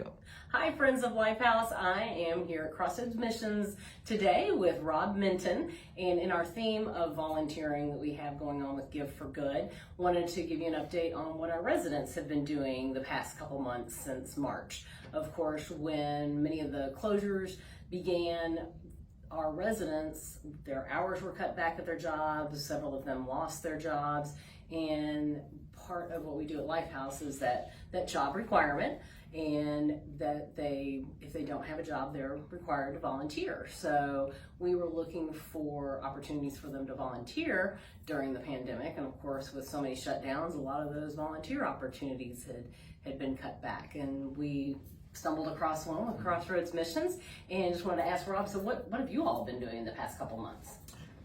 Go. Hi, friends of Lifehouse. I am here at Crossroads Missions today with Rob Minton, and in our theme of volunteering that we have going on with Give for Good, wanted to give you an update on what our residents have been doing the past couple months since March. Of course, when many of the closures began, our residents, their hours were cut back at their jobs, several of them lost their jobs, and part of what we do at Lifehouse is that job requirement, and that if they don't have a job, they're required to volunteer. So we were looking for opportunities for them to volunteer during the pandemic, and of course with so many shutdowns, a lot of those volunteer opportunities had been cut back, and we stumbled across one with Crossroads Missions, and just wanted to ask Rob, so what have you all been doing the past couple months?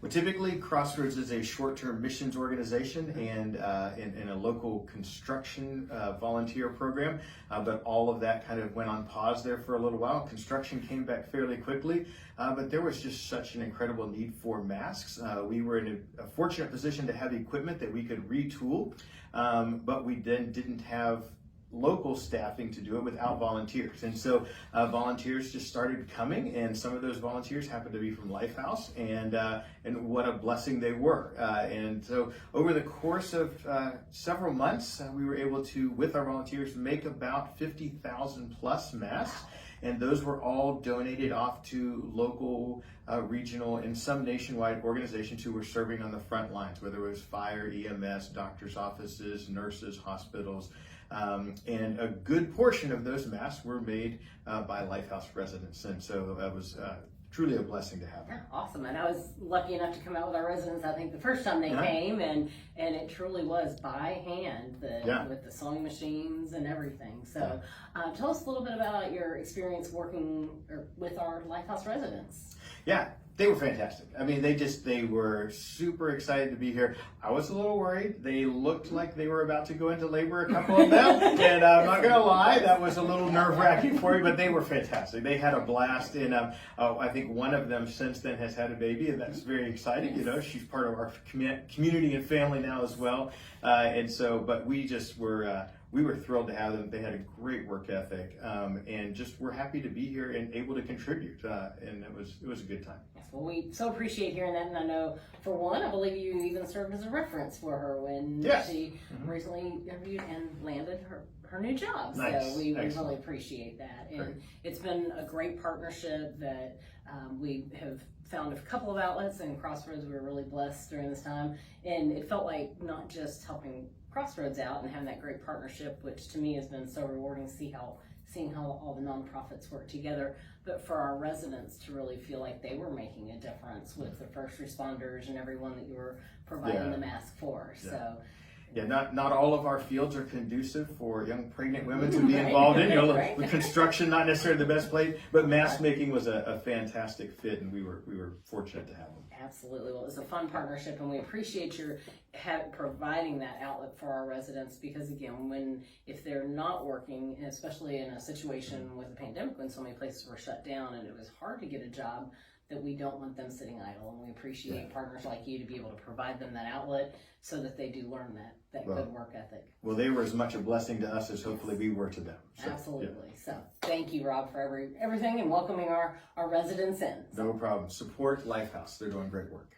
Well, typically Crossroads is a short-term missions organization and in a local construction volunteer program, but all of that kind of went on pause there for a little while. Construction came back fairly quickly, but there was just such an incredible need for masks. We were in a fortunate position to have equipment that we could retool, but we then didn't have local staffing to do it without volunteers, and so volunteers just started coming, and some of those volunteers happened to be from Lifehouse, and what a blessing they were. And so over the course of several months, we were able to, with our volunteers, make about 50,000 plus masks, and those were all donated off to local, regional, and some nationwide organizations who were serving on the front lines, whether it was fire, EMS, doctors' offices, nurses, hospitals. And a good portion of those masks were made by Lifehouse residents, and so that was truly a blessing to have. Yeah, awesome. And I was lucky enough to come out with our residents, I think, the first time they came, and it truly was by hand with the sewing machines and everything. So tell us a little bit about your experience working with our Lifehouse residents. Yeah, they were fantastic. I mean, they were super excited to be here. I was a little worried. They looked like they were about to go into labor, a couple of them, and I'm not gonna lie, that was a little nerve-wracking for me, but they were fantastic. They had a blast, and I think one of them since then has had a baby, and that's very exciting. Yes. You know, she's part of our community and family now as well, and so, but we just were, we were thrilled to have them. They had a great work ethic, and just we're happy to be here and able to contribute. And it was a good time. Yes, well, we so appreciate hearing that, and I know for one, I believe you even served as a reference for her when she recently interviewed and landed her new job. Nice. So we really appreciate that, and it's been a great partnership that we have found a couple of outlets, and Crossroads, we were really blessed during this time, and it felt like not just helping Crossroads out and having that great partnership, which to me has been so rewarding, seeing how all the nonprofits work together, but for our residents to really feel like they were making a difference with the first responders and everyone that you were providing the mask for. So yeah, not all of our fields are conducive for young pregnant women to be involved in. You know, with construction, not necessarily the best place, but mask making was a fantastic fit, and we were fortunate to have them. Absolutely. Well, it was a fun partnership, and we appreciate your providing that outlet for our residents, because again, if they're not working, especially in a situation with a pandemic when so many places were shut down and it was hard to get a job, that we don't want them sitting idle, and we appreciate partners like you to be able to provide them that outlet so that they do learn that good work ethic. Well, they were as much a blessing to us as hopefully we were to them. So, absolutely. So thank you, Rob, for everything and welcoming our residents in. No problem. Support Lifehouse. They're doing great work.